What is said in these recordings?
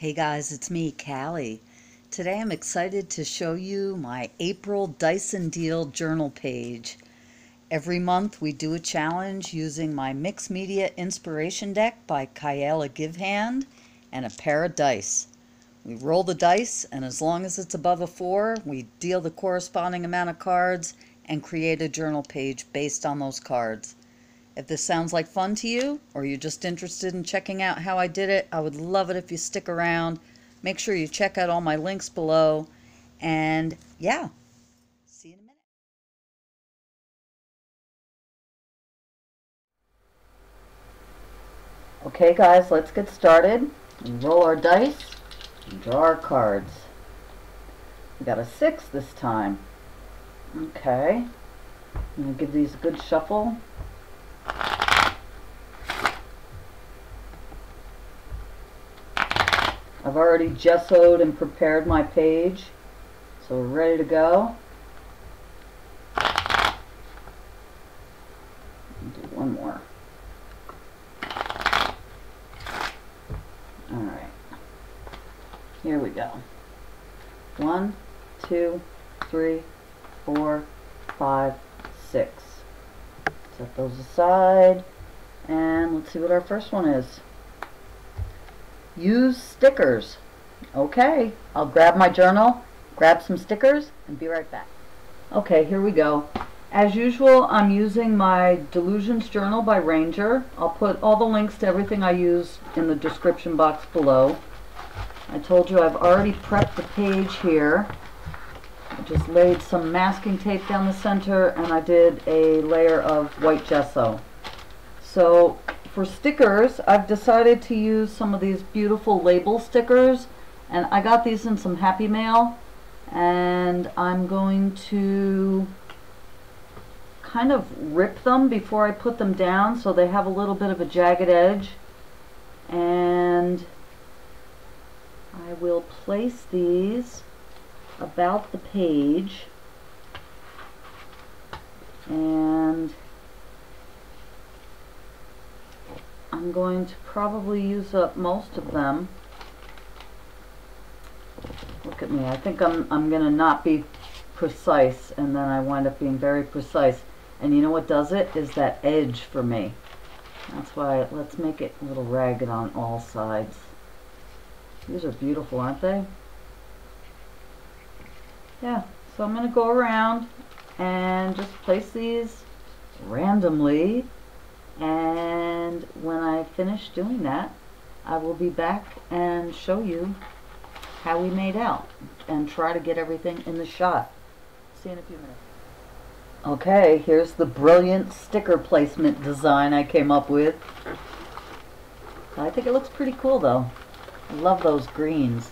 Hey guys, it's me, Cali. Today I'm excited to show you my April Dyson Deal journal page. Every month we do a challenge using my mixed media inspiration deck by Kyla Givehand and a pair of dice. We roll the dice, and as long as it's above a 4, we deal the corresponding amount of cards and create a journal page based on those cards. If this sounds like fun to you, or you're just interested in checking out how I did it, I would love it if you stick around. Make sure you check out all my links below. And yeah, see you in a minute. Okay guys, let's get started. We roll our dice and draw our cards. We got a 6 this time. Okay, I'm going to give these a good shuffle. I've already gessoed and prepared my page, so we're ready to go. I'll do one more. Alright, here we go. 1, 2, 3, 4, 5, 6. Set those aside, and let's see what our first one is. Use stickers. Okay, I'll grab my journal, grab some stickers, and be right back. Okay, here we go. As usual, I'm using my Delusions journal by Ranger. I'll put all the links to everything I use in the description box below. I told you I've already prepped the page here. I just laid some masking tape down the center, and I did a layer of white gesso. So for stickers, I've decided to use some of these beautiful label stickers, and I got these in some Happy Mail, and I'm going to kind of rip them before I put them down so they have a little bit of a jagged edge, and I will place these about the page, and I'm going to probably use up most of them. Look at me, I think I'm going to not be precise, and then I wind up being very precise. And you know what does it? Is that edge for me. That's why, let's make it a little ragged on all sides. These are beautiful, aren't they? Yeah, so I'm going to go around and just place these randomly, and when I finish doing that, I will be back and show you how we made out and try to get everything in the shot. See you in a few minutes. Okay, here's the brilliant sticker placement design I came up with. I think it looks pretty cool though. I love those greens.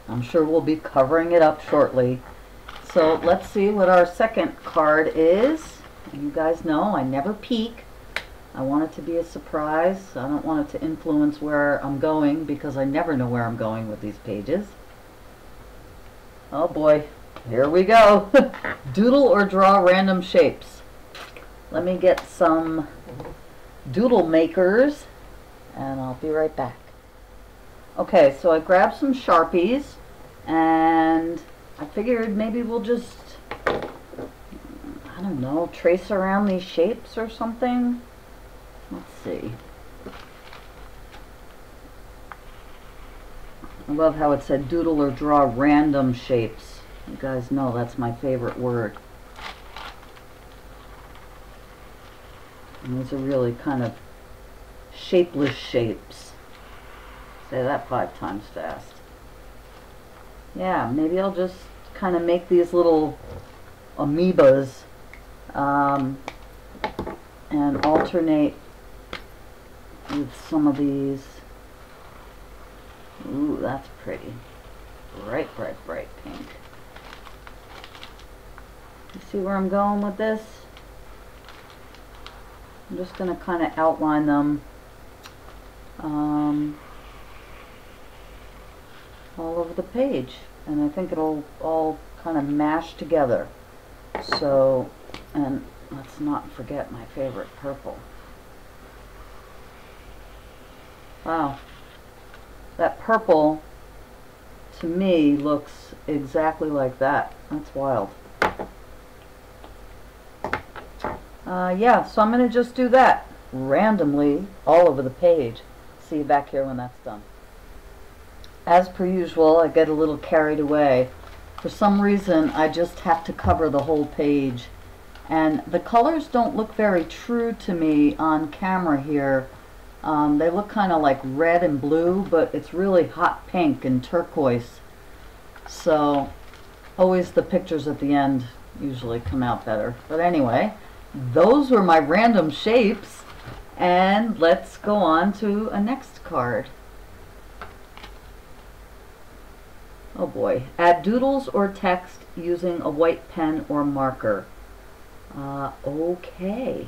I'm sure we'll be covering it up shortly. So let's see what our second card is. You guys know I never peek. I want it to be a surprise. I don't want it to influence where I'm going, because I never know where I'm going with these pages. Oh boy, here we go. Doodle or draw random shapes. Let me get some doodle makers and I'll be right back. Okay, so I grabbed some Sharpies, and I figured maybe we'll just, I don't know, trace around these shapes or something. Let's see. I love how it said doodle or draw random shapes. You guys know that's my favorite word. And these are really kind of shapeless shapes. Say that 5 times fast. Yeah, maybe I'll just kind of make these little amoebas and alternate with some of these. Ooh, that's pretty. Bright, bright, bright pink. You see where I'm going with this? I'm just going to kind of outline them all over the page, and I think it'll all kind of mash together. So, and let's not forget my favorite purple. Wow, that purple to me looks exactly like that. That's wild. Yeah, so I'm going to just do that randomly all over the page. See you back here when that's done. As per usual, I get a little carried away. For some reason, I just have to cover the whole page. And the colors don't look very true to me on camera here. They look kind of like red and blue, but it's really hot pink and turquoise. So, always the pictures at the end usually come out better. But anyway, those were my random shapes. And let's go on to a next card. Oh boy. Add doodles or text using a white pen or marker. Okay.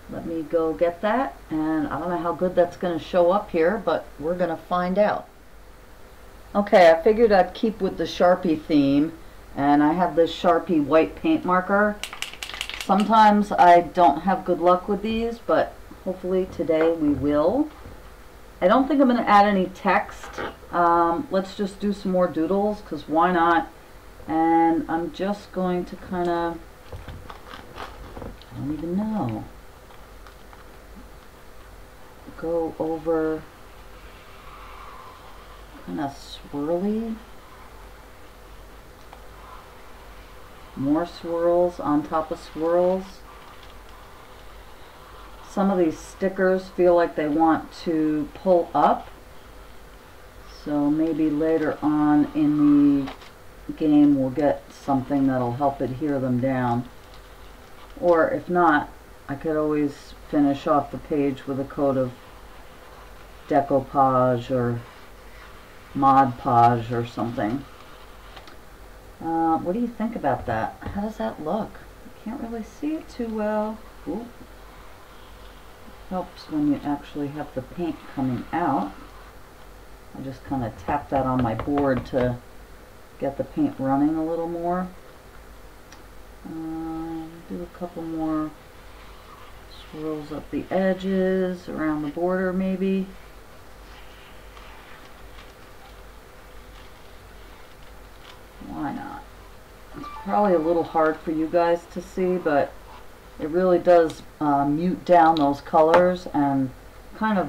Let me go get that. And I don't know how good that's going to show up here, but we're going to find out. Okay, I figured I'd keep with the Sharpie theme. And I have this Sharpie white paint marker. Sometimes I don't have good luck with these, but hopefully today we will. I don't think I'm going to add any text. Let's just do some more doodles, because why not? And I'm just going to kind of, I don't even know, go over kind of swirly. More swirls on top of swirls. Some of these stickers feel like they want to pull up. So maybe later on in the game we'll get something that'll help adhere them down. Or if not, I could always finish off the page with a coat of decoupage or Mod Podge or something. What do you think about that? How does that look? I can't really see it too well. Ooh. Helps when you actually have the paint coming out. I just kind of tap that on my board to get the paint running a little more. Do a couple more swirls up the edges, around the border maybe. Why not? It's probably a little hard for you guys to see, but it really does mute down those colors and kind of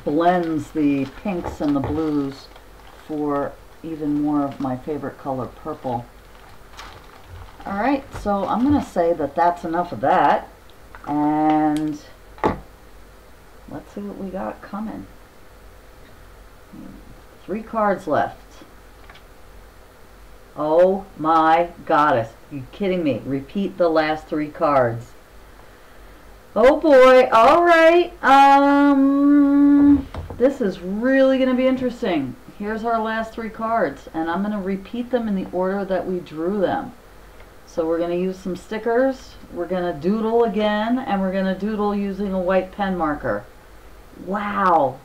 blends the pinks and the blues for even more of my favorite color, purple. Alright, so I'm going to say that that's enough of that, and let's see what we got coming. 3 cards left. Oh my goddess, are you kidding me? Repeat the last 3 cards. Oh boy, alright, this is really going to be interesting. Here's our last 3 cards, and I'm going to repeat them in the order that we drew them. So we're going to use some stickers, we're going to doodle again, and we're going to doodle using a white pen marker. Wow!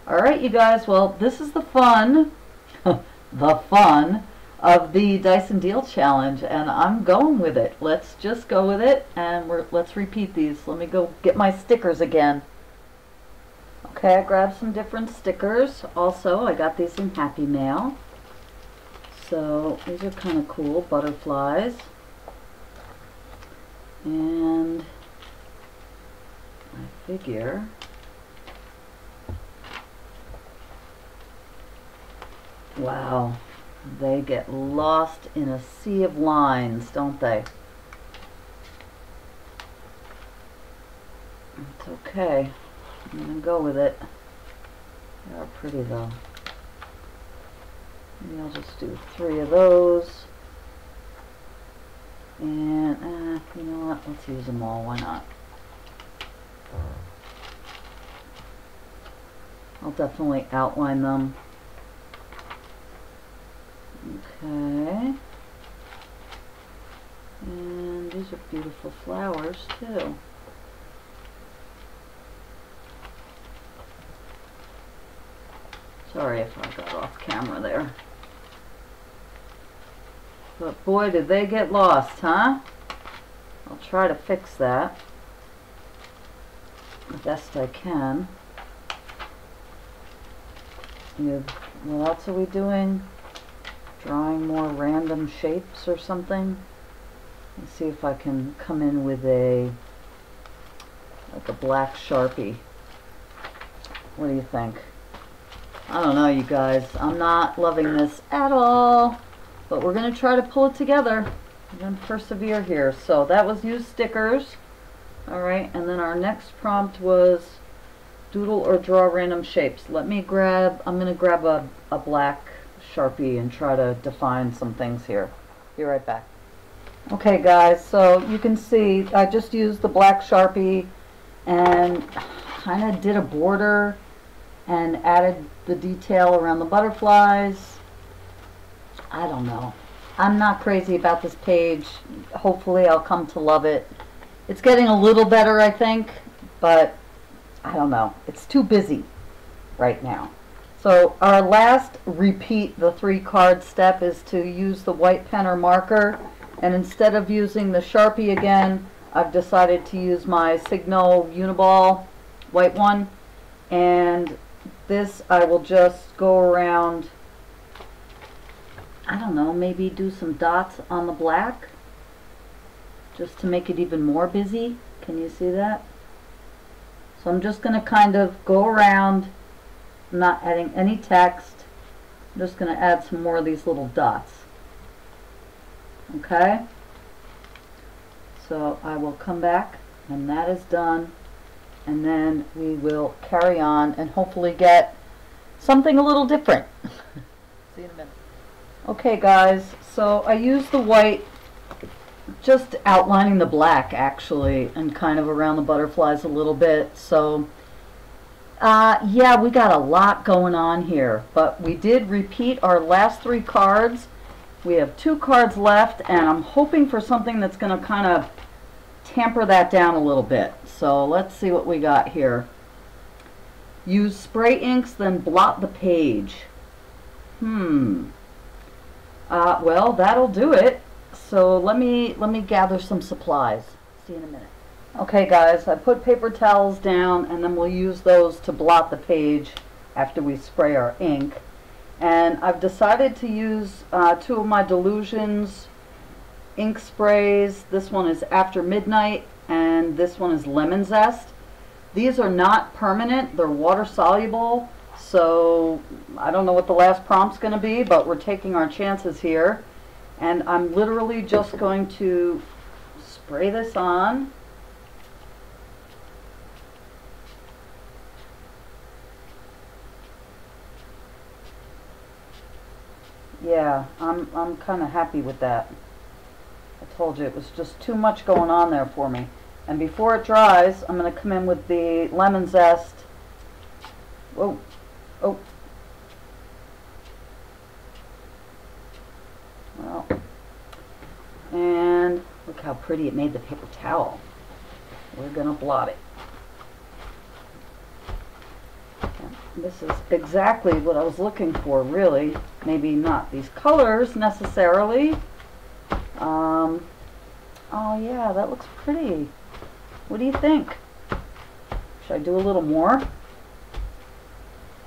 Alright you guys, well this is the fun, the fun of the Dice and Deal Challenge, and I'm going with it. Let's just go with it, and let's repeat these. Let me go get my stickers again. Okay, I grabbed some different stickers. Also, I got these in Happy Mail. So, these are kind of cool, butterflies. And I figure wow, they get lost in a sea of lines, don't they? It's okay. I'm going to go with it. They are pretty though. Maybe I'll just do 3 of those. And, you know what? Let's use them all. Why not? I'll definitely outline them. Okay. And these are beautiful flowers, too. Sorry if I got off camera there. But boy, did they get lost, huh? I'll try to fix that the best I can. What else are we doing? drawing more random shapes or something. Let's see if I can come in with a black Sharpie. What do you think? I don't know, you guys. I'm not loving this at all, but we're going to try to pull it together. We're going to persevere here. So that was use stickers. Alright, and then our next prompt was doodle or draw random shapes. I'm going to grab a black Sharpie and try to define some things here. Be right back. Okay guys, so you can see I just used the black Sharpie and kind of did a border and added the detail around the butterflies. I don't know. I'm not crazy about this page. Hopefully I'll come to love it. It's getting a little better, I think, but I don't know. It's too busy right now. So our last repeat the 3 card step is to use the white pen or marker, and instead of using the Sharpie again, I've decided to use my Snail Uniball white one, and this I will just go around, I don't know, maybe do some dots on the black just to make it even more busy. Can you see that? So I'm just going to kind of go around, not adding any text. I'm just going to add some more of these little dots. Okay? So I will come back and that is done, and then we will carry on and hopefully get something a little different. See you in a minute. Okay guys, so I used the white, just outlining the black actually, and kind of around the butterflies a little bit. So yeah, we got a lot going on here, but we did repeat our last 3 cards. We have 2 cards left, and I'm hoping for something that's going to kind of tamper that down a little bit. So let's see what we got here. Use spray inks, then blot the page. Well, that'll do it. So let me gather some supplies. See you in a minute. Okay guys, I put paper towels down, and then we'll use those to blot the page after we spray our ink. And I've decided to use 2 of my Delusions ink sprays. This one is After Midnight, and this one is Lemon Zest. These are not permanent, they're water soluble, so I don't know what the last prompt's going to be, but we're taking our chances here. And I'm literally just going to spray this on. Yeah, I'm kind of happy with that. I told you it was just too much going on there for me. And before it dries, I'm going to come in with the Lemon Zest. Whoa. Oh. Well. And look how pretty it made the paper towel. We're going to blot it. This is exactly what I was looking for, really. Maybe not these colors necessarily. Oh yeah, that looks pretty. What do you think? Should I do a little more? Or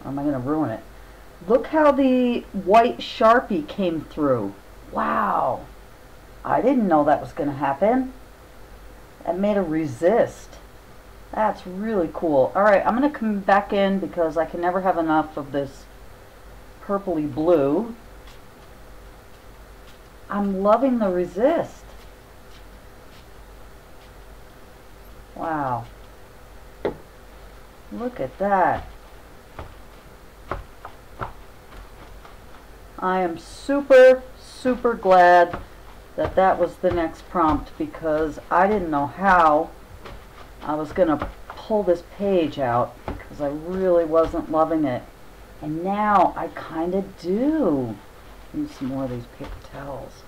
am I going to ruin it? Look how the white Sharpie came through. Wow. I didn't know that was going to happen. That made a resist. That's really cool. Alright, I'm going to come back in because I can never have enough of this purpley blue. I'm loving the resist. Wow. Look at that. I am super, super glad that that was the next prompt, because I didn't know how I was going to pull this page out, because I really wasn't loving it. And now I kind of do. Use some more of these paper towels.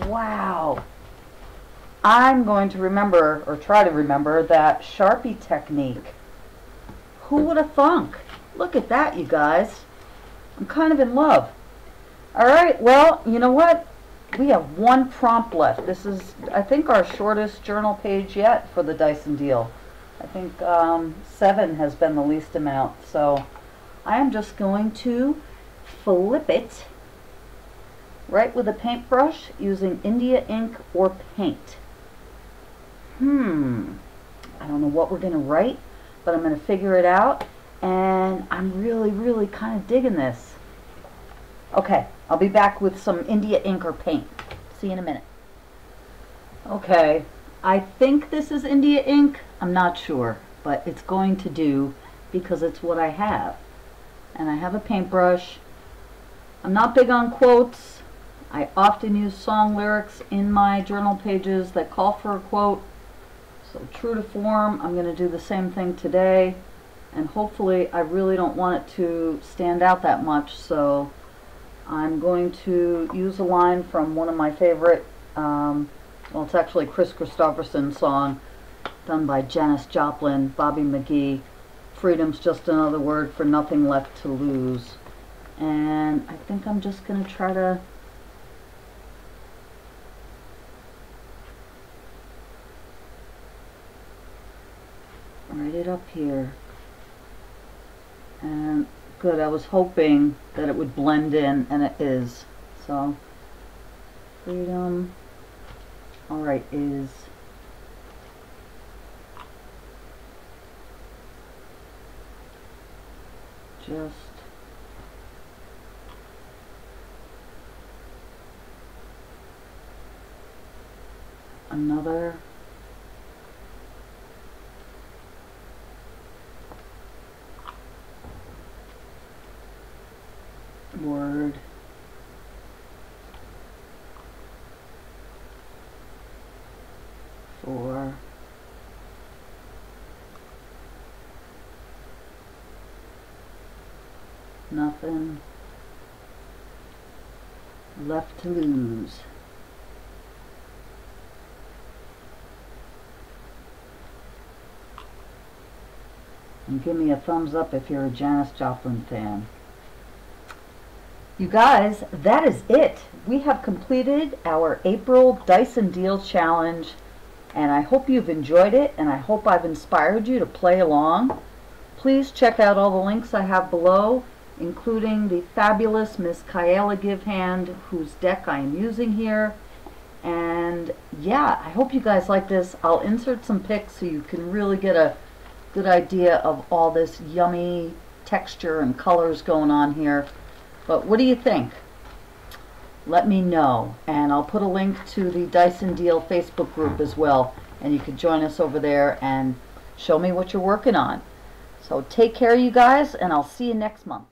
Wow. I'm going to remember, or try to remember, that Sharpie technique. Who would have thunk? Look at that, you guys. I'm kind of in love. Alright, well, you know what? We have 1 prompt left. This is, I think, our shortest journal page yet for the Dyson deal. I think 7 has been the least amount. So I am just going to flip it Write with a paintbrush using India ink or paint. I don't know what we're going to write, but I'm going to figure it out, and I'm really kind of digging this. Okay, I'll be back with some India ink or paint. See you in a minute. Okay, I think this is India ink. I'm not sure, but it's going to do because it's what I have. And I have a paintbrush. I'm not big on quotes. I often use song lyrics in my journal pages that call for a quote. So true to form, I'm going to do the same thing today. And hopefully, I really don't want it to stand out that much, so I'm going to use a line from one of my favorite, well, it's actually a Chris Christopherson song done by Janis Joplin, Bobby McGee. Freedom's just another word for nothing left to lose. And I think I'm just going to try to write it up here. And good, I was hoping that it would blend in, and it is. So, freedom, alright, is just another word for nothing left to lose. And give me a thumbs up if you're a Janis Joplin fan. You guys, that is it. We have completed our April Dice and Deal Challenge, and I hope you've enjoyed it, and I hope I've inspired you to play along. Please check out all the links I have below, including the fabulous Miss Kyla Givehand, whose deck I am using here. And yeah, I hope you guys like this. I'll insert some pics so you can really get a good idea of all this yummy texture and colors going on here. But what do you think? Let me know, and I'll put a link to the Dice and Deal Facebook group as well, and you can join us over there and show me what you're working on. So take care, you guys, and I'll see you next month.